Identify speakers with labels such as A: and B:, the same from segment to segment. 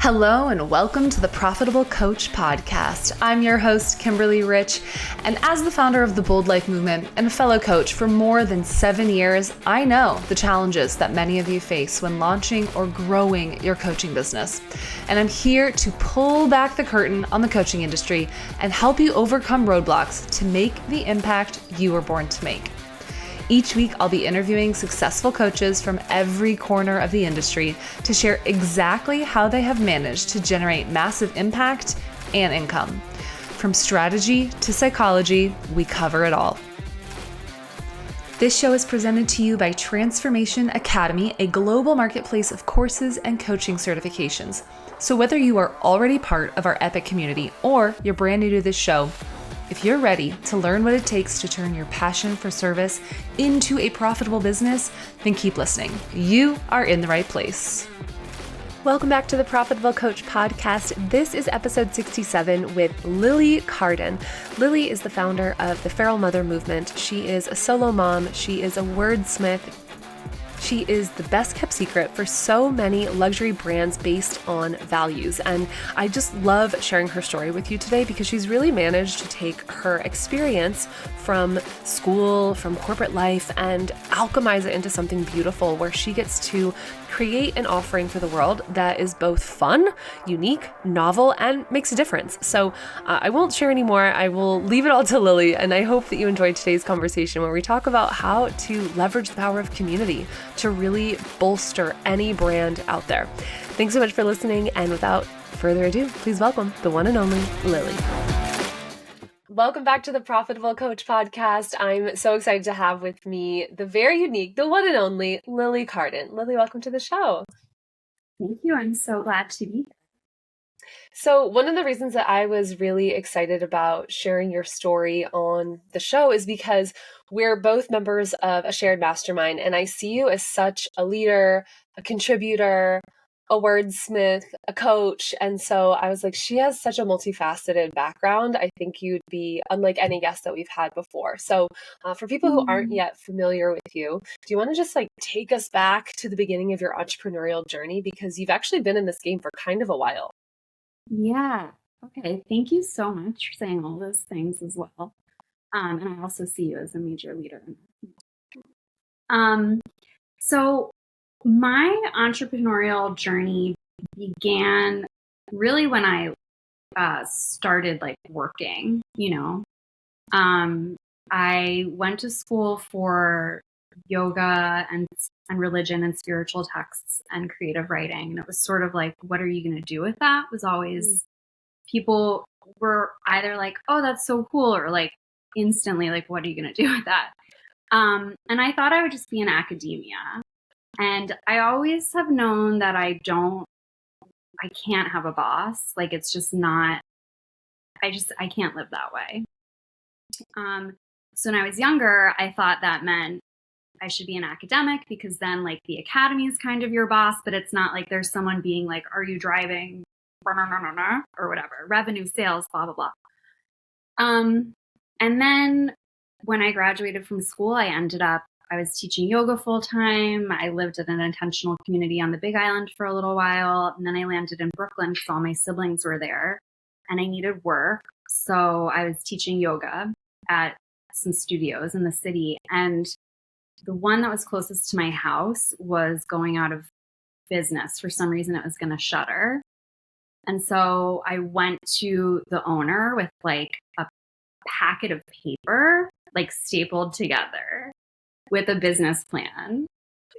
A: Hello and welcome to the Profitable Coach Podcast. I'm your host, Kimberly Rich, and as the founder of the Bold Life Movement and a fellow coach for more than 7 years, I know the challenges that many of you face when launching or growing your coaching business. And I'm here to pull back the curtain on the coaching industry and help you overcome roadblocks to make the impact you were born to make. Each week, I'll be interviewing successful coaches from every corner of the industry to share exactly how they have managed to generate massive impact and income. From strategy to psychology, we cover it all. This show is presented to you by Transformation Academy, a global marketplace of courses and coaching certifications. So whether you are already part of our epic community or you're brand new to this show, if you're ready to learn what it takes to turn your passion for service into a profitable business, then keep listening. You are in the right place. Welcome back to the Profitable Coach Podcast. This is episode 67 with Lily Carden. Lily is the founder of the Feral Mother Movement. She is a solo mom. She is a wordsmith. She is the best kept secret for so many luxury brands based on values. And I just love sharing her story with you today because she's really managed to take her experience from school, from corporate life, and alchemize it into something beautiful where she gets to create an offering for the world that is both fun, unique, novel, and makes a difference. So I won't share any more. I will leave it all to Lily. And I hope that you enjoyed today's conversation where we talk about how to leverage the power of community to really bolster any brand out there. Thanks so much for listening. And without further ado, please welcome the one and only Lily. Welcome back to the Profitable Coach Podcast. I'm so excited to have with me the very unique, the one and only Lily Carden. Lily, welcome to the show.
B: Thank you. I'm so glad to be here.
A: So one of the reasons that I was really excited about sharing your story on the show is because we're both members of a shared mastermind, and I see you as such a leader, a contributor, a wordsmith, a coach. And so I was like, she has such a multifaceted background. I think you'd be unlike any guest that we've had before. So for people who aren't yet familiar with you, do you want to just take us back to the beginning of your entrepreneurial journey? Because you've actually been in this game for kind of a while.
B: Yeah. Okay. Thank you so much for saying all those things as well. And I also see you as a major leader. So my entrepreneurial journey began really when I started working, I went to school for yoga and religion and spiritual texts and creative writing. And it was sort of like, what are you going to do with that? Was always, people were either like, oh, that's so cool, or instantly what are you going to do with that? And I thought I would just be in academia. And I always have known that I can't have a boss. It's just not, I can't live that way. So when I was younger, I thought that meant I should be an academic because then the academy is kind of your boss, but it's not like there's someone being like, are you driving or whatever, revenue, sales, blah, blah, blah. And then when I graduated from school, I was teaching yoga full time. I lived at an intentional community on the Big Island for a little while. And then I landed in Brooklyn because all my siblings were there and I needed work. So I was teaching yoga at some studios in the city. And the one that was closest to my house was going out of business. For some reason, it was going to shutter. And so I went to the owner with a packet of paper, stapled together, with a business plan.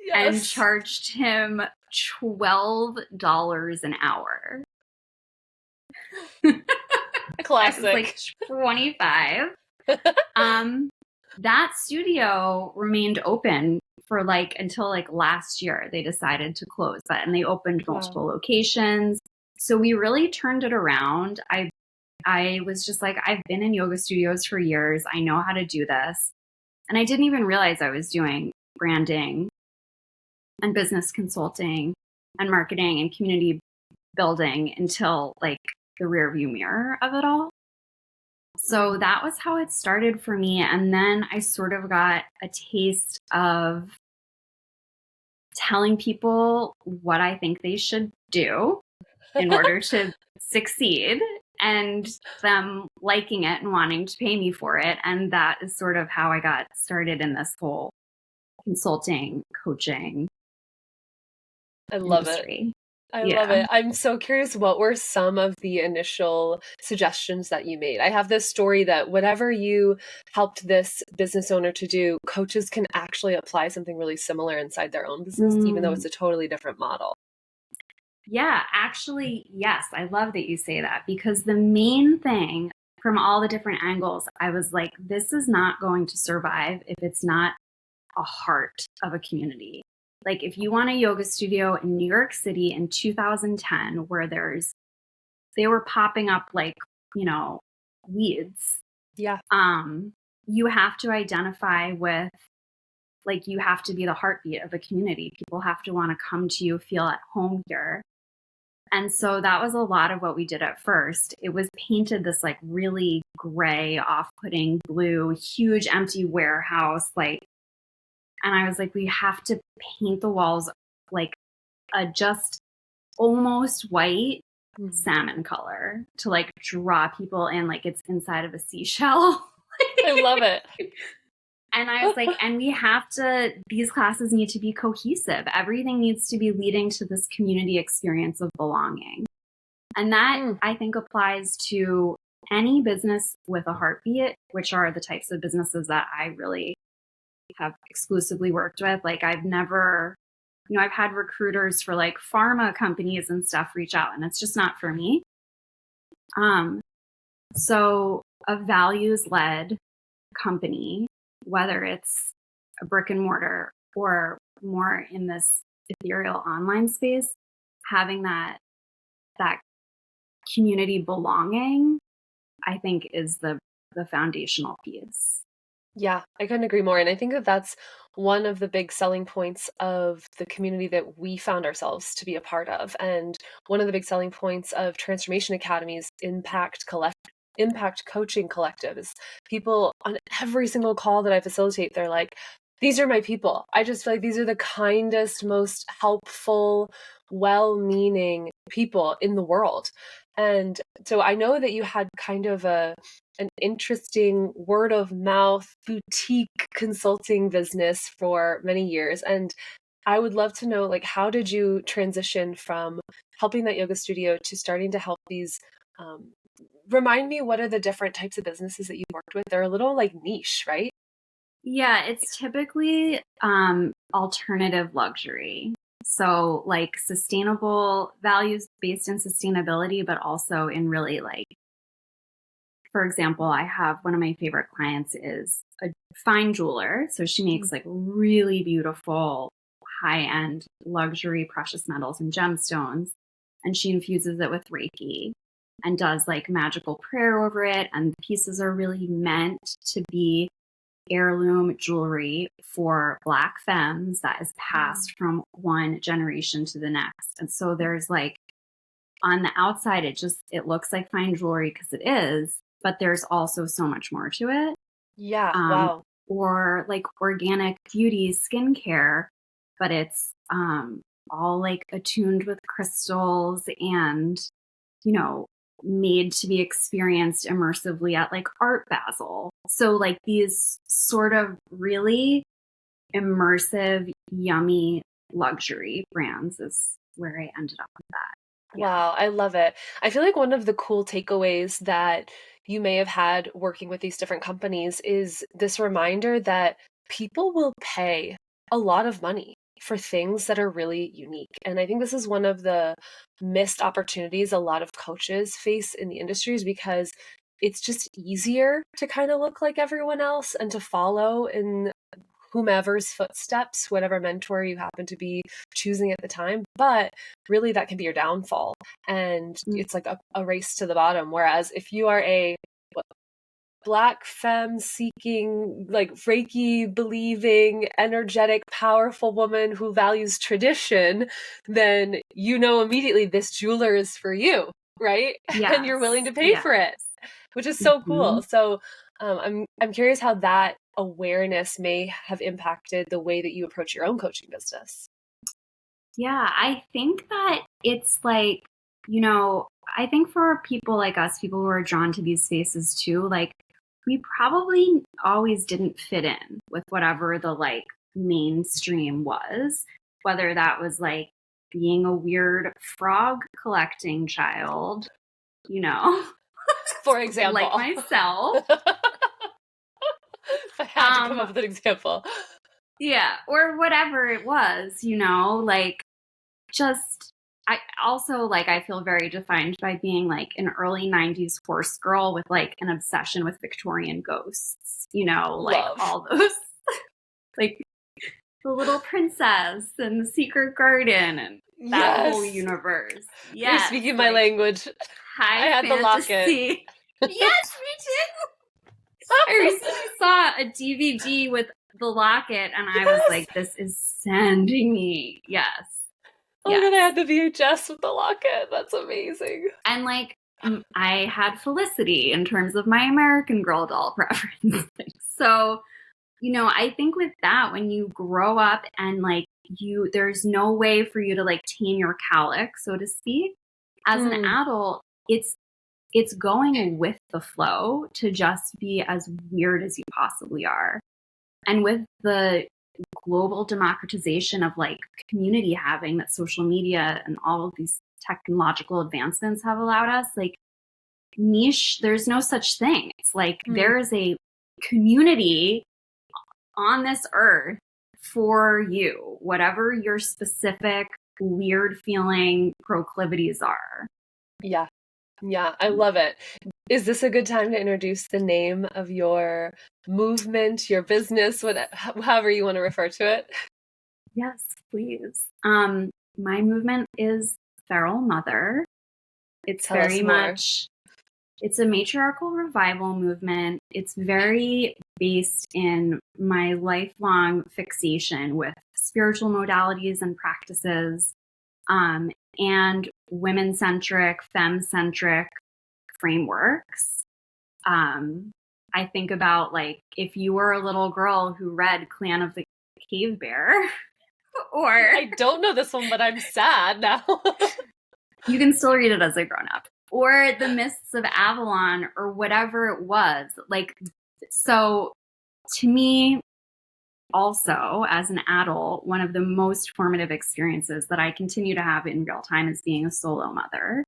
B: Yes. And charged him $12 an hour.
A: Classic.
B: 25. That studio remained open for until last year. They decided to close that, and they opened multiple locations. So we really turned it around. I was just I've been in yoga studios for years. I know how to do this. And I didn't even realize I was doing branding and business consulting and marketing and community building until the rearview mirror of it all. So that was how it started for me. And then I sort of got a taste of telling people what I think they should do in order to succeed, and them liking it and wanting to pay me for it. And that is sort of how I got started in this whole consulting, coaching
A: I love
B: industry.
A: it. I love it. I'm so curious, what were some of the initial suggestions that you made? I have this story that whatever you helped this business owner to do, coaches can actually apply something really similar inside their own business, even though it's a totally different model.
B: Yeah, actually, yes. I love that you say that, because the main thing from all the different angles, I was like, this is not going to survive if it's not a heart of a community. Like, if you want a yoga studio in New York City in 2010, where they were popping up like, weeds.
A: Yeah.
B: You have to identify with, like, you have to be the heartbeat of a community. People have to want to come to you, feel at home here. And so that was a lot of what we did at first. It was painted this like really gray, off-putting blue, huge empty warehouse, and I was like, we have to paint the walls like a just almost white salmon color to like draw people in, like it's inside of a seashell.
A: I love it.
B: And I was like, and these classes need to be cohesive. Everything needs to be leading to this community experience of belonging. And that I think applies to any business with a heartbeat, which are the types of businesses that I really have exclusively worked with. Like, I've never, I've had recruiters for like pharma companies and stuff reach out, and it's just not for me. So a values-led company, whether it's a brick and mortar or more in this ethereal online space, having that community belonging, I think is the foundational piece.
A: Yeah, I couldn't agree more. And I think that that's one of the big selling points of the community that we found ourselves to be a part of. And one of the big selling points of Transformation Academy's Impact Coaching Collective is people on every single call that I facilitate, they're like, these are my people. I just feel like these are the kindest, most helpful, well-meaning people in the world. And so I know that you had kind of an interesting word of mouth boutique consulting business for many years. And I would love to know, like, how did you transition from helping that yoga studio to starting to help these, remind me, what are the different types of businesses that you worked with? They're a little like niche, right?
B: Yeah, it's typically alternative luxury. So like sustainable values based in sustainability, but also in really like, for example, I have one of my favorite clients is a fine jeweler. So she makes like really beautiful high-end luxury precious metals and gemstones. And she infuses it with Reiki and does like magical prayer over it. And the pieces are really meant to be heirloom jewelry for Black femmes that is passed from one generation to the next. And so there's like, on the outside, it looks like fine jewelry because it is, but there's also so much more to it.
A: Yeah. Wow.
B: Or like organic beauty skincare, but it's all like attuned with crystals and, made to be experienced immersively at like Art Basel. So like these sort of really immersive, yummy luxury brands is where I ended up with that.
A: Yeah. Wow, I love it. I feel like one of the cool takeaways that you may have had working with these different companies is this reminder that people will pay a lot of money for things that are really unique. And I think this is one of the missed opportunities a lot of coaches face in the industries, because it's just easier to kind of look like everyone else and to follow in whomever's footsteps, whatever mentor you happen to be choosing at the time. But really, that can be your downfall. And it's like a race to the bottom. Whereas if you are a Black femme seeking, like Reiki believing, energetic, powerful woman who values tradition, then immediately this jeweler is for you, right? Yes. And you're willing to pay for it, which is so cool. So I'm curious how that awareness may have impacted the way that you approach your own coaching business.
B: Yeah, I think that it's like you know, I think for people like us, people who are drawn to these spaces too, like we probably always didn't fit in with whatever the like mainstream was, whether that was like being a weird frog collecting child, you know,
A: For example.
B: like myself.
A: If I had to come up with an example.
B: Yeah, or whatever it was, you know, like just I also like I feel very defined by being like an early 90s horse girl with like an obsession with Victorian ghosts, you know, like
A: Love.
B: all those like the Little Princess and the Secret Garden and that whole universe.
A: Yeah. You're speaking my language.
B: I
A: had
B: fantasy.
A: The locket.
B: Yes, me too. I recently saw a DVD with the locket and I was like, this is sending me. Yes.
A: Oh my God, I had the VHS with the locket. That's amazing.
B: And like, I had Felicity in terms of my American Girl doll preference. So, you know, I think with that, when you grow up and like there's no way for you to like tame your calic, so to speak. As an adult, it's going with the flow to just be as weird as you possibly are. And with the global democratization of like community having that social media and all of these technological advancements have allowed us, like niche, there's no such thing. It's like there is a community on this earth for you, whatever your specific weird feeling proclivities are.
A: Yeah. Yeah, I love it. Is this a good time to introduce the name of your movement, your business, however you want to refer to it?
B: Yes, please. My movement is Feral Mother. It's very much, it's a matriarchal revival movement. It's very based in my lifelong fixation with spiritual modalities and practices, and women-centric, femme-centric frameworks. I think about like if you were a little girl who read Clan of the Cave Bear, or
A: I don't know this one, but I'm sad now.
B: You can still read it as a grown-up, or The Mists of Avalon, or whatever it was. Like, so to me, also as an adult, one of the most formative experiences that I continue to have in real time is being a solo mother.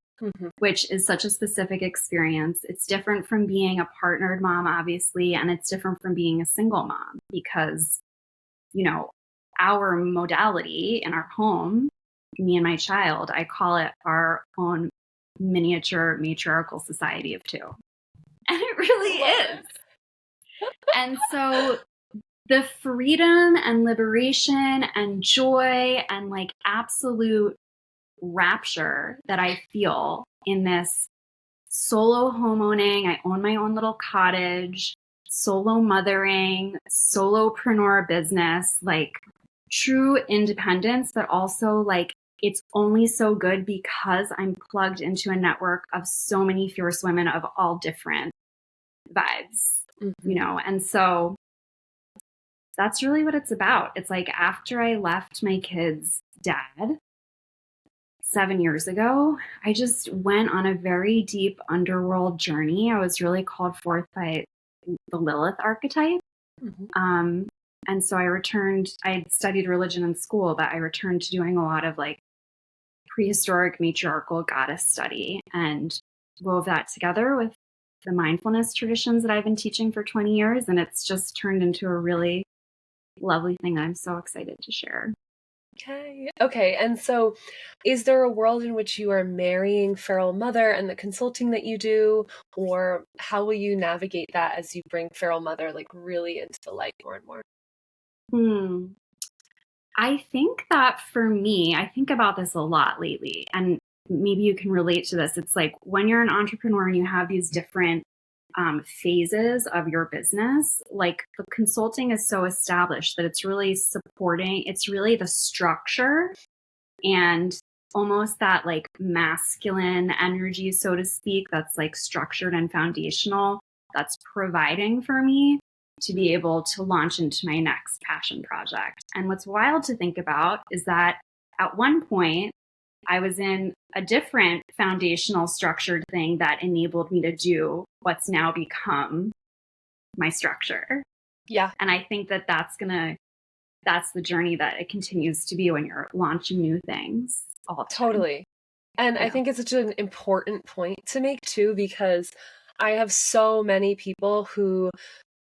B: Which is such a specific experience. It's different from being a partnered mom, obviously, and it's different from being a single mom because, you know, our modality in our home, me and my child, I call it our own miniature matriarchal society of two. And it really is. And so the freedom and liberation and joy and like absolute rapture that I feel in this solo homeowning, I own my own little cottage, solo mothering, solopreneur business, like true independence, but also like it's only so good because I'm plugged into a network of so many fierce women of all different vibes, you know? And so that's really what it's about. It's like after I left my kid's dad 7 years ago, I just went on a very deep underworld journey. I was really called forth by the Lilith archetype. And so I returned, I studied religion in school, but I returned to doing a lot of like prehistoric matriarchal goddess study and wove that together with the mindfulness traditions that I've been teaching for 20 years. And it's just turned into a really lovely thing that I'm so excited to share.
A: Okay. And so is there a world in which you are marrying Feral Mother and the consulting that you do, or how will you navigate that as you bring Feral Mother like really into the light more and more?
B: I think that for me, I think about this a lot lately, and maybe you can relate to this. It's like when you're an entrepreneur and you have these different phases of your business, like the consulting is so established that it's really supporting, it's really the structure and almost that like masculine energy, so to speak, that's like structured and foundational, that's providing for me to be able to launch into my next passion project. And what's wild to think about is that at one point, I was in a different foundational structured thing that enabled me to do what's now become my structure.
A: Yeah.
B: And I think that that's the journey that it continues to be when you're launching new things all the time.
A: Totally. And I think it's such an important point to make too, because I have so many people who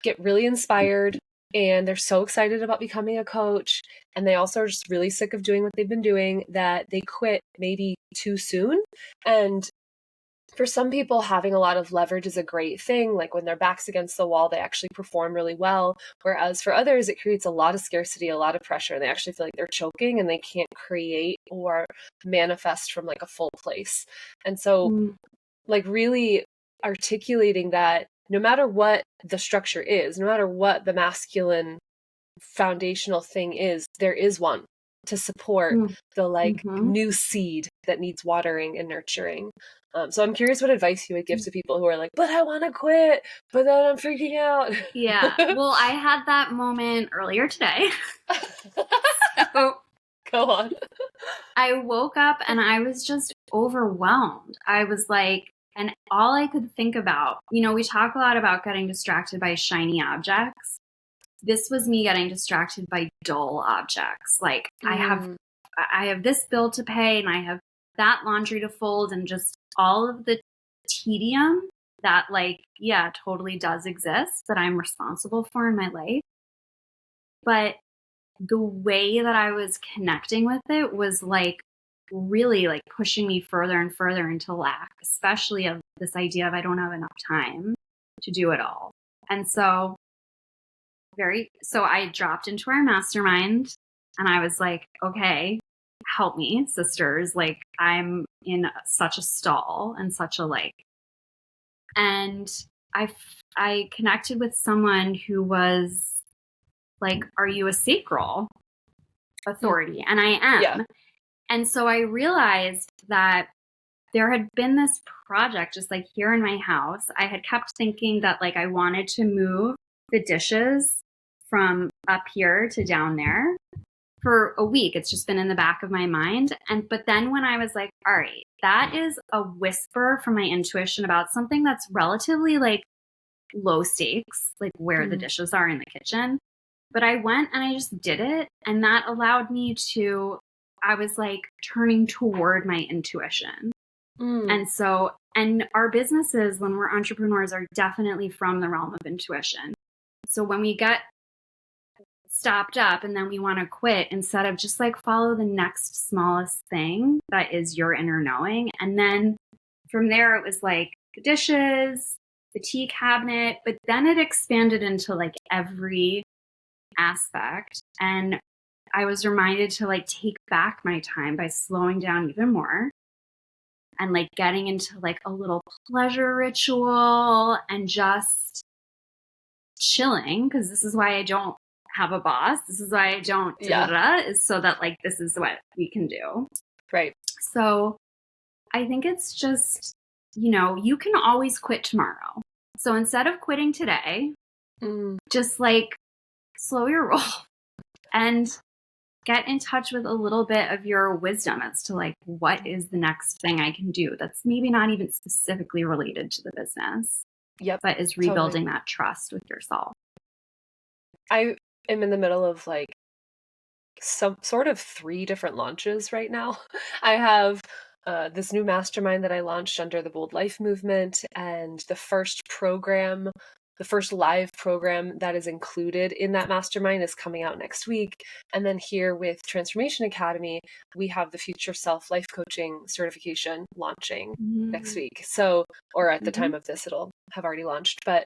A: get really inspired and they're so excited about becoming a coach, and they also are just really sick of doing what they've been doing, that they quit maybe too soon. And for some people, having a lot of leverage is a great thing. Like when their back's against the wall, they actually perform really well. Whereas for others, it creates a lot of scarcity, a lot of pressure, and they actually feel like they're choking and they can't create or manifest from like a full place. And so like really articulating that no matter what the structure is, no matter what the masculine foundational thing is, there is one to support the like new seed that needs watering and nurturing. So I'm curious what advice you would give to people who are like, but I want to quit, but then I'm freaking out.
B: Yeah. Well, I had that moment earlier today. So
A: go on.
B: I woke up and I was just overwhelmed. I was like, and all I could think about, we talk a lot about getting distracted by shiny objects. This was me getting distracted by dull objects. Like I have this bill to pay and I have that laundry to fold, and just all of the tedium that totally does exist that I'm responsible for in my life. But the way that I was connecting with it was like really like pushing me further and further into lack, especially of this idea of I don't have enough time to do it all. And so I dropped into our mastermind and I was like, okay, help me, sisters. Like I'm in such a stall and such a and I connected with someone who was like, are you a sacral authority? And I am. Yeah. And so I realized that there had been this project just like here in my house. I had kept thinking that like I wanted to move the dishes from up here to down there for a week. It's just been in the back of my mind. But then when I was like, all right, that is a whisper from my intuition about something that's relatively like low stakes, like where the dishes are in the kitchen. But I went and I just did it. And that allowed me to, I was like turning toward my intuition. And our businesses, when we're entrepreneurs, are definitely from the realm of intuition. So when we get stopped up and then we want to quit, instead of just like follow the next smallest thing that is your inner knowing. And then from there, it was like the dishes, the tea cabinet, but then it expanded into like every aspect. And I was reminded to like take back my time by slowing down even more and like getting into like a little pleasure ritual and just chilling, because this is why I don't have a boss. This is why I don't is so that like this is what we can do.
A: Right.
B: So I think it's just, you can always quit tomorrow. So instead of quitting today, just like slow your roll and get in touch with a little bit of your wisdom as to like, what is the next thing I can do that's maybe not even specifically related to the business, but is rebuilding that trust with yourself.
A: I am in the middle of like some sort of 3 different launches right now. I have this new mastermind that I launched under the Bold Life movement, and the first live program that is included in that mastermind is coming out next week. And then here with Transformation Academy, we have the Future Self Life Coaching certification launching next week. So, or at the time of this, it'll have already launched, but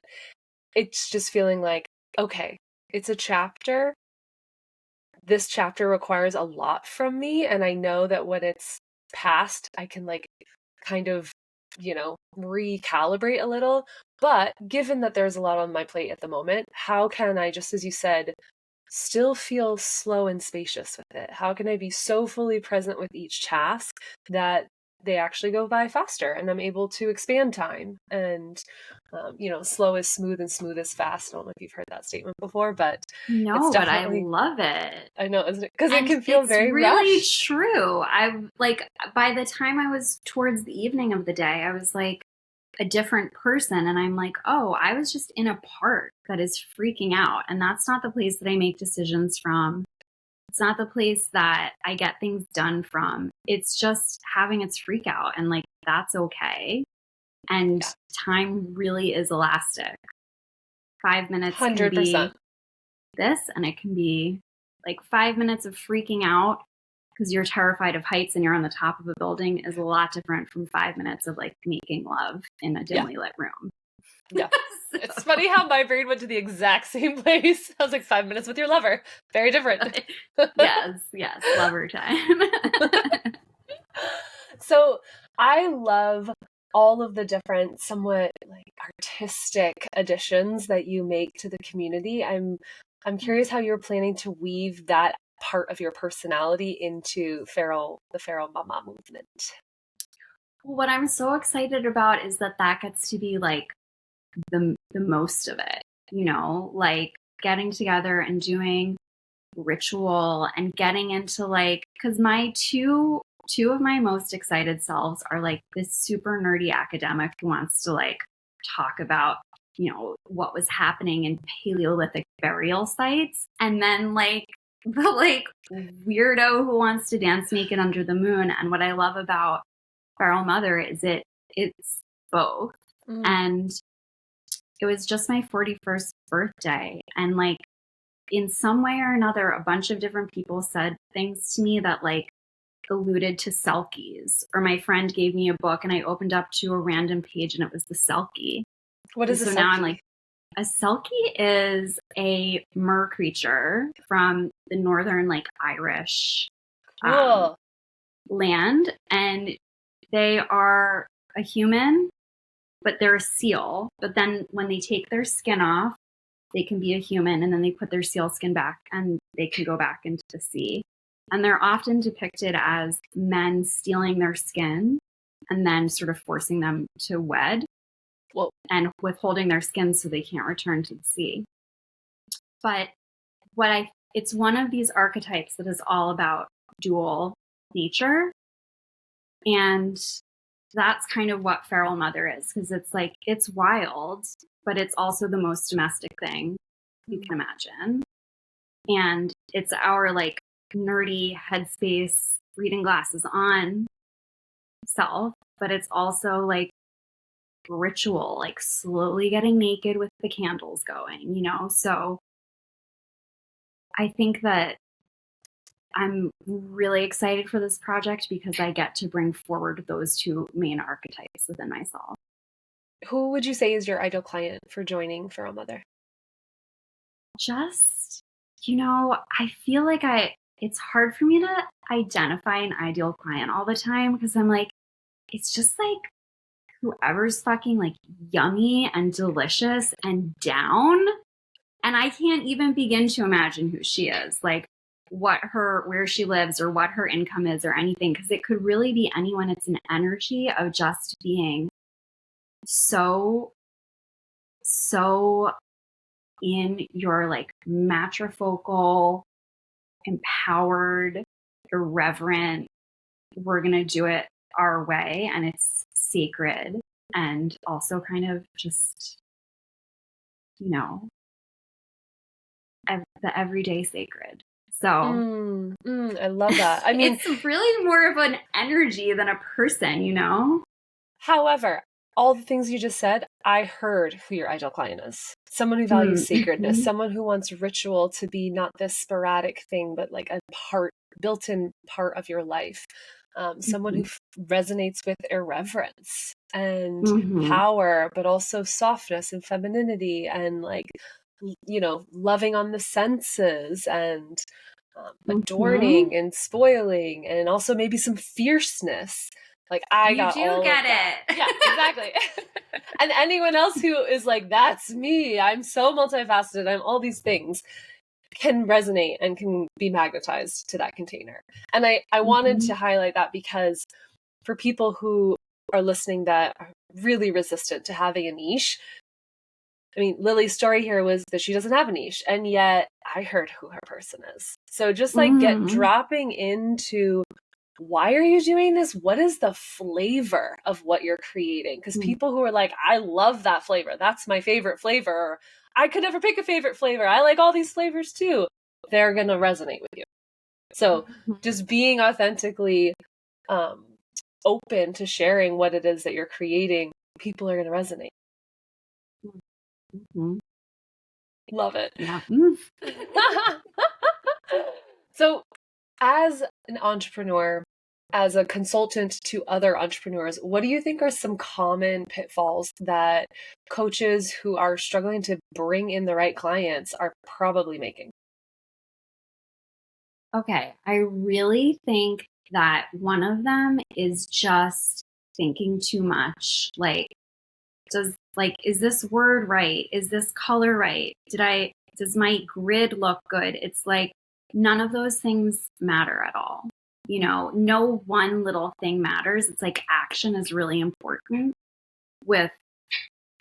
A: it's just feeling like, okay, it's a chapter. This chapter requires a lot from me. And I know that when it's past, I can like kind of, recalibrate a little. But given that there's a lot on my plate at the moment, how can I, just as you said, still feel slow and spacious with it? How can I be so fully present with each task that
C: they actually go by faster, and I'm able to expand time. And, slow is smooth and smooth is fast. I don't know if you've heard that statement before, but
B: No,
C: it's
B: but I
C: definitely,
B: love it.
C: I know, isn't it? Because it
B: And
C: can feel
B: it's
C: very
B: really
C: rushed.
B: true. I like by the time I was towards the evening of the day, I was like a different person. And I'm like, oh, I was just in a part that is freaking out. And that's not the place that I make decisions from. It's not the place that I get things done from. It's just having its freak out. And like, that's okay. And time really is elastic. 5 minutes can
C: 100%.
B: be this, and it can be like 5 minutes of freaking out because you're terrified of heights and you're on the top of a building is a lot different from 5 minutes of like making love in a dimly lit room.
C: Yeah. It's funny how my brain went to the exact same place. I was like, 5 minutes with your lover. Very different.
B: Yes, lover time.
C: So I love all of the different, somewhat like artistic additions that you make to the community. I'm curious how you're planning to weave that part of your personality into the Feral Mama movement.
B: What I'm so excited about is that gets to be like the most of it, like getting together and doing ritual and getting into like, because my two of my most excited selves are like this super nerdy academic who wants to like talk about what was happening in Paleolithic burial sites, and then like the like weirdo who wants to dance naked under the moon. And what I love about Feral Mother is it's both. And it was just my 41st birthday, and like in some way or another a bunch of different people said things to me that like alluded to selkies, or my friend gave me a book and I opened up to a random page and it was the selkie.
C: What is a selkie?
B: Now I'm like, a selkie is a mer creature from the northern like Irish land, and they are a human, but they're a seal. But then when they take their skin off, they can be a human, and then they put their seal skin back and they can go back into the sea. And they're often depicted as men stealing their skin and then sort of forcing them to wed and withholding their skin so they can't return to the sea. But it's one of these archetypes that is all about dual nature. And that's kind of what Feral Mother is, because it's like, it's wild, but it's also the most domestic thing you can imagine. And it's our like nerdy headspace, reading glasses on self, but it's also like ritual, like slowly getting naked with the candles going, So I think that I'm really excited for this project because I get to bring forward those two main archetypes within myself.
C: Who would you say is your ideal client for joining Feral Mother?
B: Just, I feel like it's hard for me to identify an ideal client all the time because I'm like, it's just like whoever's fucking like yummy and delicious and down. And I can't even begin to imagine who she is, like where she lives or what her income is or anything, because it could really be anyone. It's an energy of just being so in your like matrifocal, empowered, irreverent, we're going to do it our way. And it's sacred and also kind of just, the everyday sacred. So
C: I love that. I mean,
B: it's really more of an energy than a person,
C: However, all the things you just said, I heard who your ideal client is. Someone who values sacredness, someone who wants ritual to be not this sporadic thing, but like a built-in part of your life. Someone who resonates with irreverence and power, but also softness and femininity and like, loving on the senses and adorning and spoiling, and also maybe some fierceness. Like I got all of that. Yeah, exactly. And anyone else who is like, that's me, I'm so multifaceted, I'm all these things, can resonate and can be magnetized to that container. And I wanted to highlight that because for people who are listening that are really resistant to having a niche. I mean, Lily's story here was that she doesn't have a niche, and yet I heard who her person is. So just like dropping into, why are you doing this? What is the flavor of what you're creating? Because people who are like, I love that flavor. That's my favorite flavor. Or, I could never pick a favorite flavor. I like all these flavors too. They're going to resonate with you. So just being authentically open to sharing what it is that you're creating, people are going to resonate. Love it.
B: Yeah.
C: So as an entrepreneur, as a consultant to other entrepreneurs, what do you think are some common pitfalls that coaches who are struggling to bring in the right clients are probably making?
B: Okay. I really think that one of them is just thinking too much. Is this word right? Is this color right? Does my grid look good? It's like none of those things matter at all. No one little thing matters. It's like action is really important with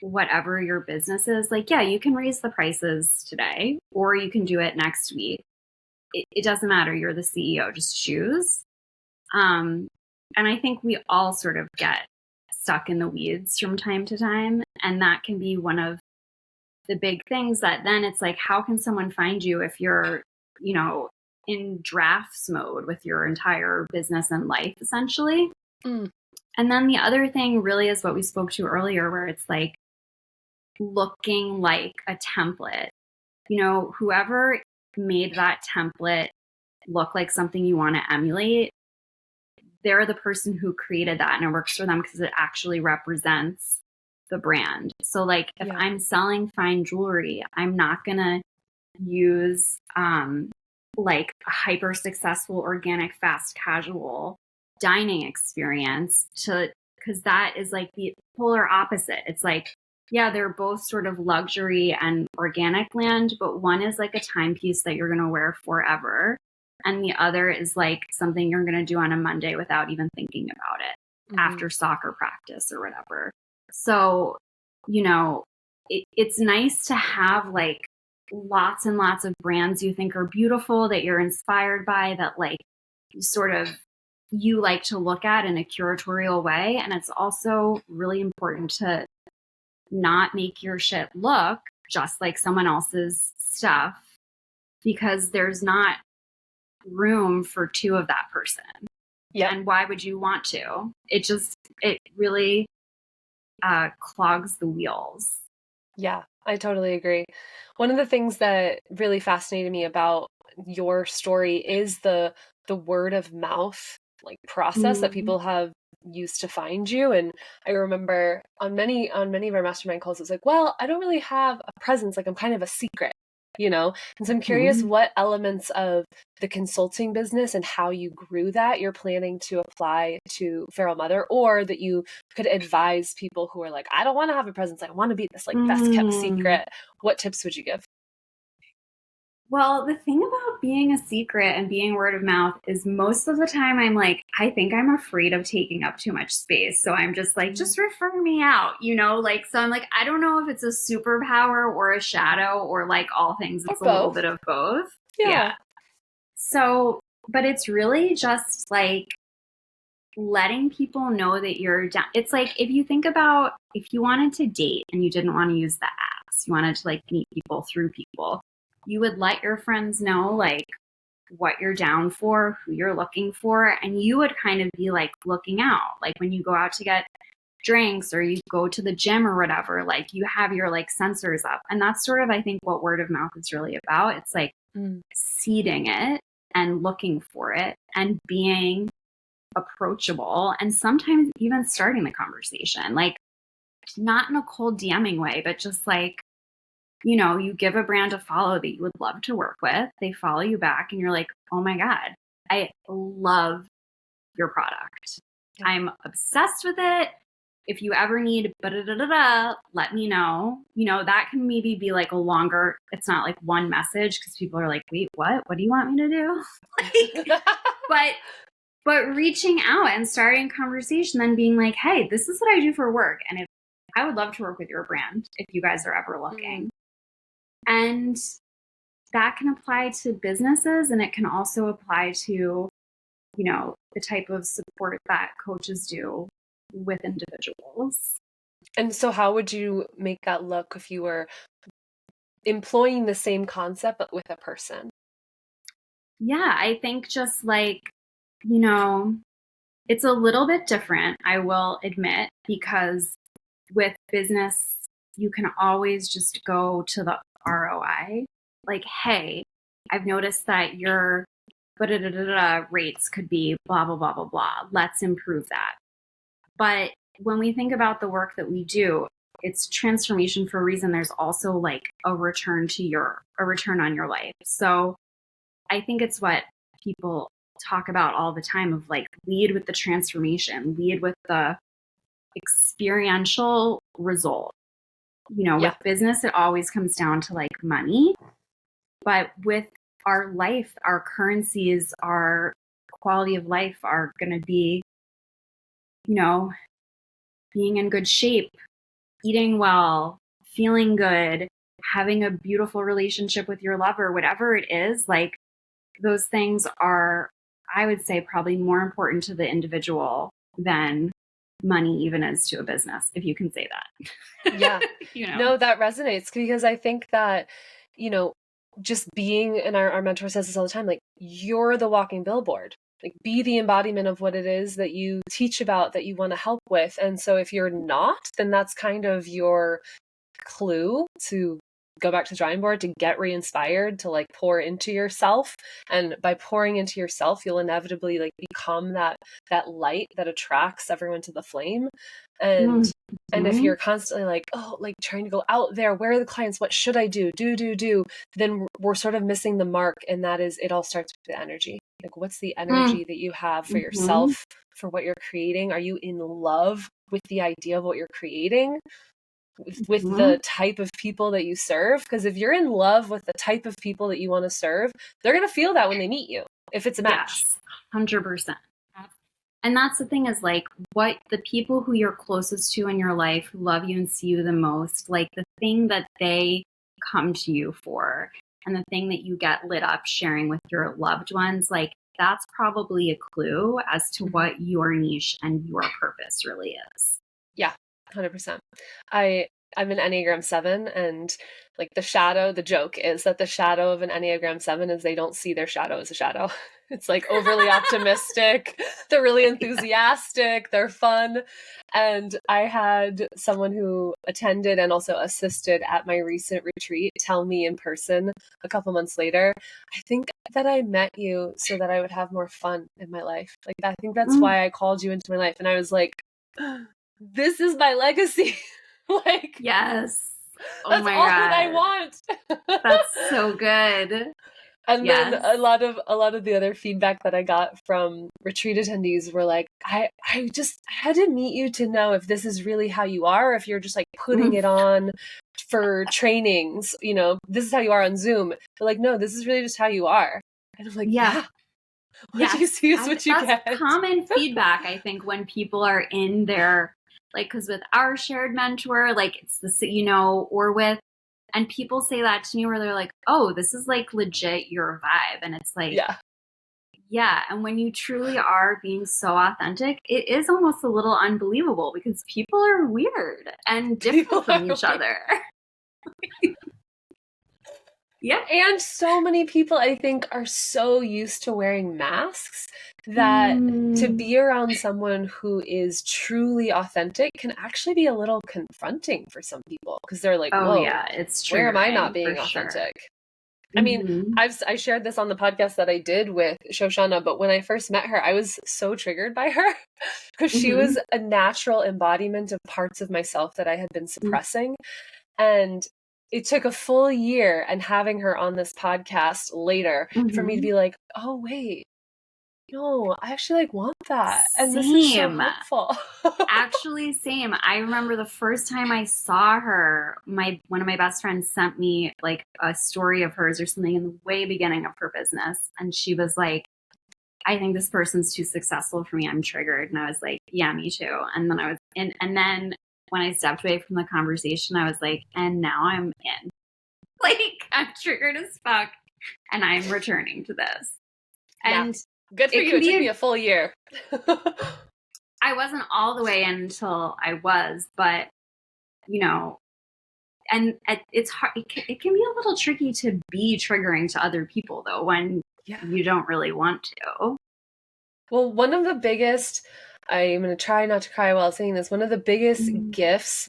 B: whatever your business is. Like, yeah, you can raise the prices today, or you can do it next week. It doesn't matter. You're the CEO. Just choose. And I think we all sort of get stuck in the weeds from time to time. And that can be one of the big things that then it's like, how can someone find you if you're, in drafts mode with your entire business and life, essentially? And then the other thing really is what we spoke to earlier, where it's like looking like a template. Whoever made that template look like something you want to emulate, they're the person who created that, and it works for them because it actually represents the brand. So like if I'm selling fine jewelry, I'm not going to use like a hyper successful organic fast casual dining experience because that is like the polar opposite. It's like, yeah, they're both sort of luxury and organic land, but one is like a timepiece that you're going to wear forever. And the other is like something you're going to do on a Monday without even thinking about it after soccer practice or whatever. So, it's nice to have like lots and lots of brands you think are beautiful, that you're inspired by, that like you like to look at in a curatorial way. And it's also really important to not make your shit look just like someone else's stuff, because there's not room for two of that person. Yeah. And why would you want to? It really clogs the wheels.
C: Yeah, I totally agree. One of the things that really fascinated me about your story is the word of mouth like process that people have used to find you. And I remember on many of our mastermind calls, it's like, well, I don't really have a presence. Like I'm kind of a secret, And so I'm curious what elements of the consulting business and how you grew that you're planning to apply to Feral Mother, or that you could advise people who are like, I don't want to have a presence. I want to be this like best kept secret. What tips would you give?
B: Well, the thing about being a secret and being word of mouth is most of the time I'm like, I think I'm afraid of taking up too much space. So I'm just like, just refer me out, so I'm like, I don't know if it's a superpower or a shadow or like all things. It's a little bit of both. Yeah. So, but it's really just like letting people know that you're down. It's like, if you think about, if you wanted to date and you didn't want to use the apps, you wanted to like meet people through people, you would let your friends know like what you're down for, who you're looking for, and you would kind of be like looking out. Like when you go out to get drinks or you go to the gym or whatever, like you have your like sensors up. And that's sort of, I think, what word of mouth is really about. It's like seeding it and looking for it and being approachable and sometimes even starting the conversation, like not in a cold DMing way, but just like, you give a brand a follow that you would love to work with. They follow you back and you're like, oh my God, I love your product. I'm obsessed with it. If you ever need let me know. That can maybe be like a longer, it's not like one message because people are like, wait, what? What do you want me to do? But But reaching out and starting conversation, then being like, hey, this is what I do for work. And if I would love to work with your brand if you guys are ever looking. And that can apply to businesses, and it can also apply to, the type of support that coaches do with individuals.
C: And so how would you make that look if you were employing the same concept but with a person?
B: Yeah, I think just like, it's a little bit different, I will admit, because with business, you can always just go to the ROI. Like, hey, I've noticed that your rates could be blah, blah, blah, blah, blah. Let's improve that. But when we think about the work that we do, it's transformation for a reason. There's also like a return on your life. So I think it's what people talk about all the time of like, lead with the transformation, lead with the experiential result. With business, it always comes down to like money. But with our life, our currencies, our quality of life are going to be, being in good shape, eating well, feeling good, having a beautiful relationship with your lover, whatever it is, like those things are, I would say, probably more important to the individual than money even is to a business, if you can say that.
C: Yeah. No, that resonates, because I think that, just being, and our mentor says this all the time, like, you're the walking billboard. Like, be the embodiment of what it is that you teach about, that you want to help with. And so if you're not, then that's kind of your clue to go back to the drawing board, to get re-inspired, to like pour into yourself. And by pouring into yourself, you'll inevitably like become that light that attracts everyone to the flame. And if you're constantly like, like trying to go out there, where are the clients? What should I do? Then we're sort of missing the mark. And that is, it all starts with the energy. Like, what's the energy that you have for yourself, for what you're creating? Are you in love with the idea of what you're creating? With the type of people that you serve? Because if you're in love with the type of people that you want to serve, they're going to feel that when they meet you, if it's a match.
B: Yes, 100%. And that's the thing, is like, what the people who you're closest to in your life, who love you and see you the most, like the thing that they come to you for and the thing that you get lit up sharing with your loved ones, like that's probably a clue as to what your niche and your purpose really is.
C: Yeah. 100%. I'm an Enneagram 7, and like the joke is that the shadow of an Enneagram 7 is they don't see their shadow as a shadow. It's like overly optimistic. They're really enthusiastic. They're fun. And I had someone who attended and also assisted at my recent retreat tell me in person a couple months later, I think that I met you so that I would have more fun in my life. Like, I think that's why I called you into my life. And I was like, this is my legacy. Like,
B: yes.
C: That's all that I want.
B: That's so good.
C: And then a lot of the other feedback that I got from retreat attendees were like, I just had to meet you to know if this is really how you are, or if you're just like putting it on for trainings, this is how you are on Zoom. They're like, no, this is really just how you are. And I'm like, yeah. What you see is what you get.
B: That's common feedback, I think, when people are in their, like, because with our shared mentor, like it's the, or with, and people say that to me where they're like, oh, this is like legit your vibe. And it's like, yeah. And when you truly are being so authentic, it is almost a little unbelievable because people are weird and different from each other. Yeah.
C: And so many people, I think, are so used to wearing masks that to be around someone who is truly authentic can actually be a little confronting for some people, because they're like, whoa,
B: it's true.
C: Where am I not being authentic? Sure. I mean, I shared this on the podcast that I did with Shoshana, but when I first met her, I was so triggered by her because she was a natural embodiment of parts of myself that I had been suppressing. And it took a full year and having her on this podcast later for me to be like, oh, wait, no, I actually like want that. And this is so helpful.
B: Actually, same. I remember the first time I saw her, one of my best friends sent me like a story of hers or something in the way beginning of her business. And she was like, I think this person's too successful for me. I'm triggered. And I was like, yeah, me too. And then and then when I stepped away from the conversation, I was like, and now I'm in. Like, I'm triggered as fuck. And I'm returning to this. And
C: good for you. It took me a full year.
B: I wasn't all the way in until I was, but, you know, and it's hard. It can be a little tricky to be triggering to other people, though, when you don't really want to.
C: Well, one of the biggest, I'm going to try not to cry while saying this, one of the biggest gifts,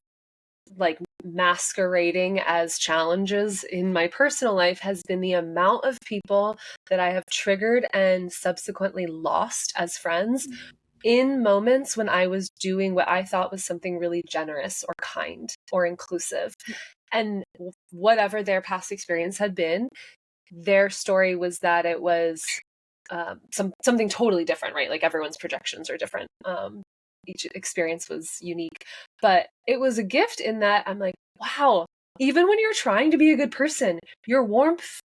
C: like masquerading as challenges in my personal life, has been the amount of people that I have triggered and subsequently lost as friends in moments when I was doing what I thought was something really generous or kind or inclusive. And whatever their past experience had been, their story was that it was something totally different, right? Like everyone's projections are different. Each experience was unique, but it was a gift in that I'm like, wow, even when you're trying to be a good person, your warmth,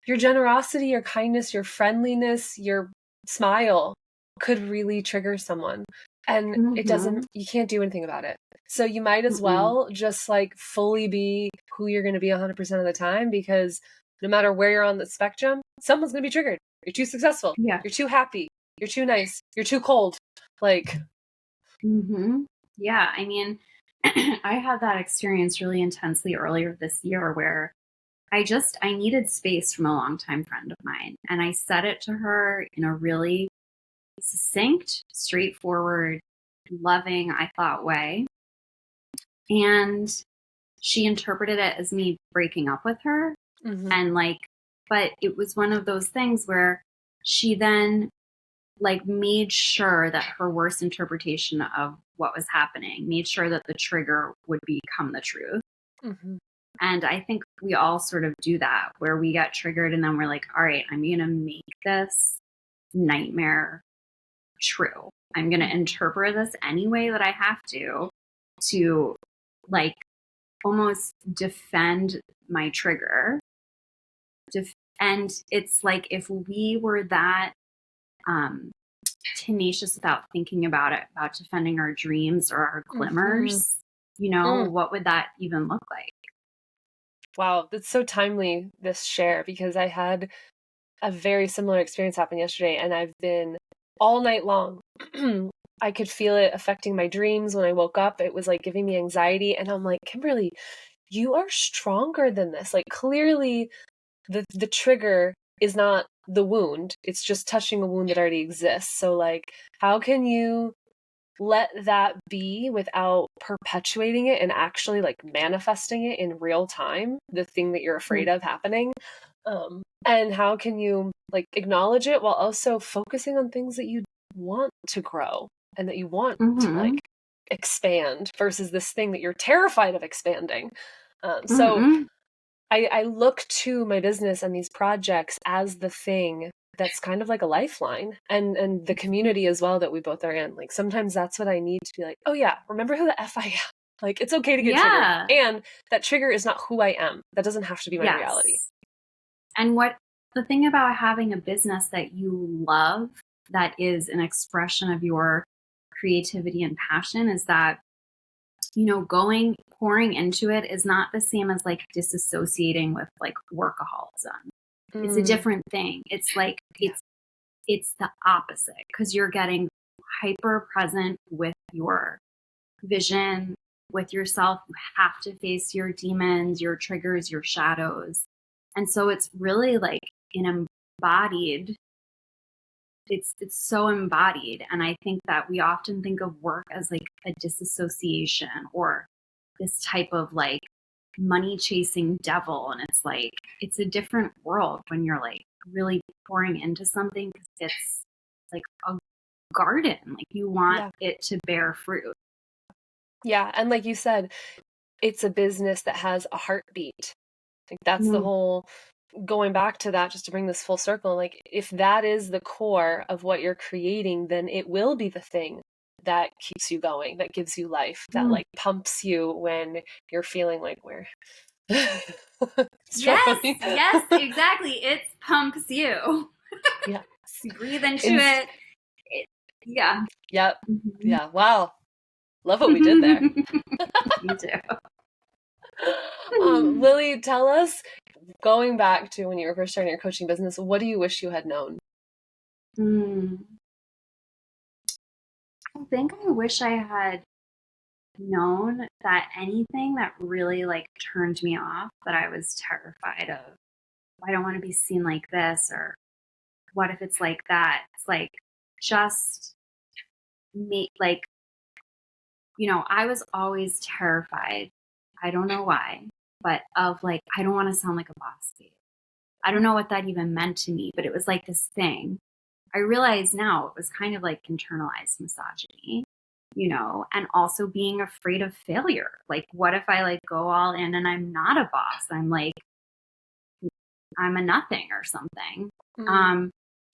C: your generosity, your kindness, your friendliness, your smile could really trigger someone. And it doesn't, you can't do anything about it. So you might as well just like fully be who you're going to be 100% of the time, because no matter where you're on the spectrum, someone's going to be triggered. You're too successful.
B: Yeah.
C: You're too happy. You're too nice. You're too cold. Like,
B: yeah. I mean, I had that experience really intensely earlier this year where I needed space from a longtime friend of mine. And I said it to her in a really succinct, straightforward, loving, I thought, way. And she interpreted it as me breaking up with her. And like, but it was one of those things where she then like made sure that her worst interpretation of what was happening, made sure that the trigger would become the truth. And I think we all sort of do that, where we get triggered and then we're like, all right, I'm going to make this nightmare true. I'm going to interpret this any way that I have to like almost defend my trigger. And it's like, if we were that tenacious without thinking about it, about defending our dreams or our glimmers, you know, what would that even look like?
C: Wow, that's so timely, this share, because I had a very similar experience happen yesterday, and I've been all night long. I could feel it affecting my dreams. When I woke up, it was like giving me anxiety, and I'm like, Kimberly, you are stronger than this. Like, clearly the trigger is not the wound. It's just touching a wound that already exists. So like, how can you let that be without perpetuating it and actually like manifesting it in real time, the thing that you're afraid of happening? And how can you like acknowledge it while also focusing on things that you want to grow and that you want to like expand, versus this thing that you're terrified of expanding? So I look to my business and these projects as the thing that's kind of like a lifeline, and the community as well that we both are in. Like, sometimes that's what I need to be like, oh yeah, remember who the F I am. Like, it's okay to get triggered. And that trigger is not who I am. That doesn't have to be my reality.
B: And what the thing about having a business that you love, that is an expression of your creativity and passion, is that, you know, pouring into it is not the same as like disassociating with like workaholism. It's a different thing. It's like, it's the opposite, because you're getting hyper present with your vision, with yourself. You have to face your demons, your triggers, your shadows. And so it's really like an embodied, it's so embodied. And I think that we often think of work as like a disassociation or this type of like money chasing devil. And it's like, it's a different world when you're like really pouring into something, because it's like a garden. Like, you want it to bear fruit.
C: Yeah. And like you said, it's a business that has a heartbeat. Like, that's the whole, going back to that, just to bring this full circle, like, if that is the core of what you're creating, then it will be the thing that keeps you going, that gives you life, that like pumps you when you're feeling like we're
B: yes, exactly. It pumps you. breathe into it. Yeah.
C: Yep. Yeah. Wow. Love what we did there.
B: Me too.
C: Lily, tell us, going back to when you were first starting your coaching business, what do you wish you had known?
B: I think I wish I had known that anything that really like turned me off, that I was terrified of, I don't want to be seen like this, or what if it's like that? It's like, just me, like, you know, I was always terrified. I don't know why, but of like, I don't want to sound like a boss babe. I don't know what that even meant to me, but it was like this thing. I realize now it was kind of like internalized misogyny, you know, and also being afraid of failure. Like, what if I like go all in and I'm not a boss? I'm like, I'm a nothing or something.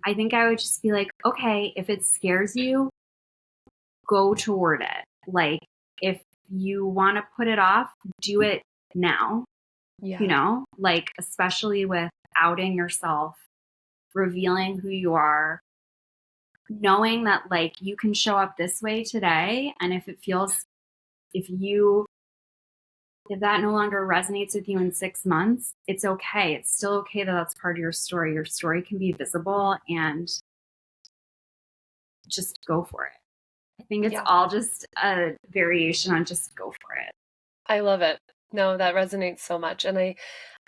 B: I think I would just be like, okay, if it scares you, go toward it. Like, if you want to put it off, do it now. You know, like, especially with outing yourself, revealing who you are, knowing that like you can show up this way today. And if that no longer resonates with you in 6 months, it's okay. It's still okay that that's part of your story. Your story can be visible, and just go for it. I think it's all just a variation on just go for it.
C: I love it. No, that resonates so much. And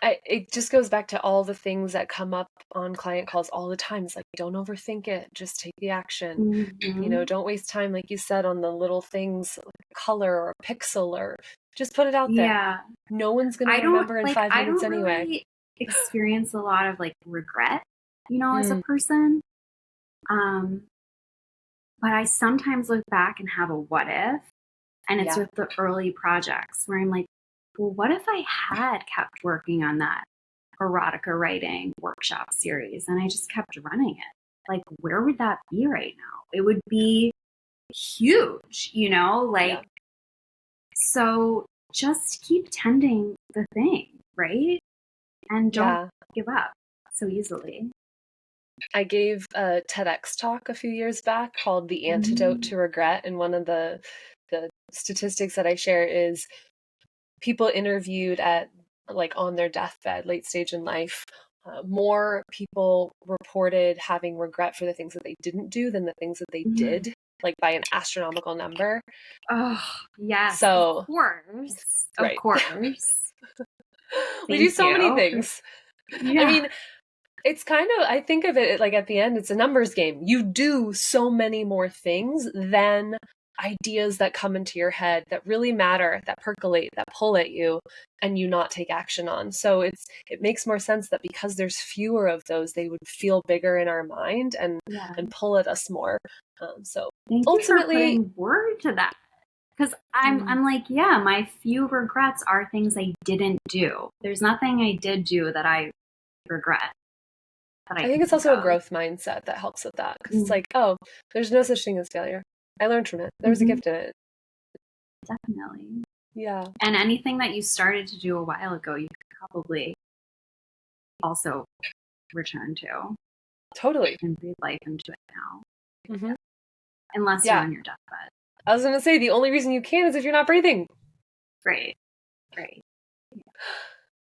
C: it just goes back to all the things that come up on client calls all the time. It's like, don't overthink it. Just take the action. You know, don't waste time, like you said, on the little things, like color or pixel, or just put it out there.
B: Yeah.
C: No one's going to remember in 5 minutes anyway. I don't
B: really experience a lot of like regret, you know, as a person. But I sometimes look back and have a what if, and it's with the early projects where I'm like, well, what if I had kept working on that erotica writing workshop series and I just kept running it? Like, where would that be right now? It would be huge, you know, like, so just keep tending the thing, right? And don't give up so easily.
C: I gave a TEDx talk a few years back called The Antidote to Regret. And one of the statistics that I share is people interviewed at like on their deathbed, late stage in life, more people reported having regret for the things that they didn't do than the things that they did, like by an astronomical number.
B: Oh, yes.
C: So,
B: of course. Of course.
C: We do so many things. I mean, it's kind of, I think of it like at the end, it's a numbers game. You do so many more things than ideas that come into your head that really matter, that percolate, that pull at you, and you not take action on. So it makes more sense that because there's fewer of those, they would feel bigger in our mind and pull at us more. So
B: thank ultimately, you for putting word to that, because I'm like, my few regrets are things I didn't do. There's nothing I did do that I regret.
C: I think it's also a growth mindset that helps with that, because it's like, oh, there's no such thing as failure. I learned from it. There was a gift in it.
B: Definitely.
C: Yeah.
B: And anything that you started to do a while ago, you could probably also return to.
C: Totally.
B: And breathe life into it now. Unless you're on your deathbed.
C: I was going to say, the only reason you can is if you're not breathing.
B: Right.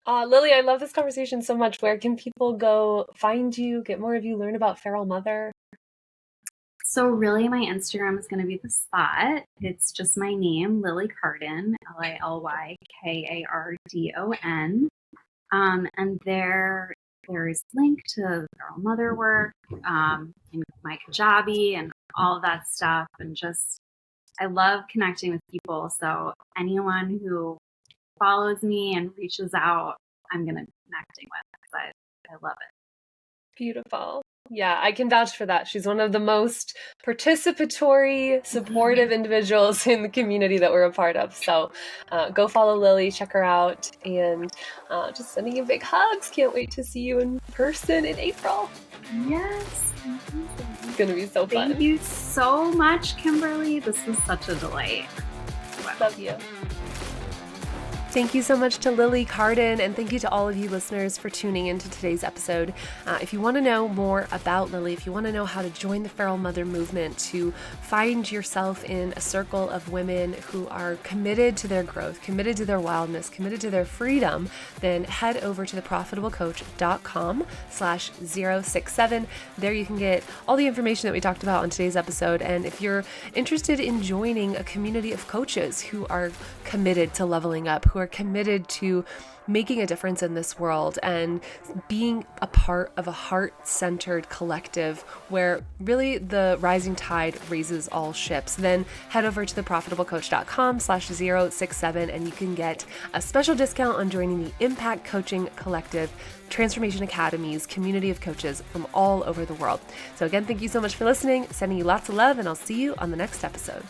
C: Lily, I love this conversation so much. Where can people go find you, get more of you, learn about Feral Mother?
B: So really, my Instagram is going to be the spot. It's just my name, Lily Carden, LILYKARDON. And there is link to the Feral Mother work, and my Kajabi and all of that stuff. And just, I love connecting with people. So anyone who follows me and reaches out, I'm going to be connecting with, because I love it.
C: Beautiful. Yeah, I can vouch for that. She's one of the most participatory, supportive individuals in the community that we're a part of. So go follow Lily, check her out, and just sending you big hugs. Can't wait to see you in person in April.
B: Yes.
C: It's going to be so fun.
B: Thank you so much, Kimberly. This was such a delight.
C: Love you. Thank you so much to Lily Carden, and thank you to all of you listeners for tuning into today's episode. If you want to know more about Lily, if you want to know how to join the Feral Mother movement, to find yourself in a circle of women who are committed to their growth, committed to their wildness, committed to their freedom, then head over to theprofitablecoach.com/067. There you can get all the information that we talked about on today's episode. And if you're interested in joining a community of coaches who are committed to leveling up, who are committed to making a difference in this world and being a part of a heart-centered collective where really the rising tide raises all ships, then head over to theprofitablecoach.com/067 and you can get a special discount on joining the Impact Coaching Collective, Transformation Academy's community of coaches from all over the world. So again, thank you so much for listening, sending you lots of love, and I'll see you on the next episode.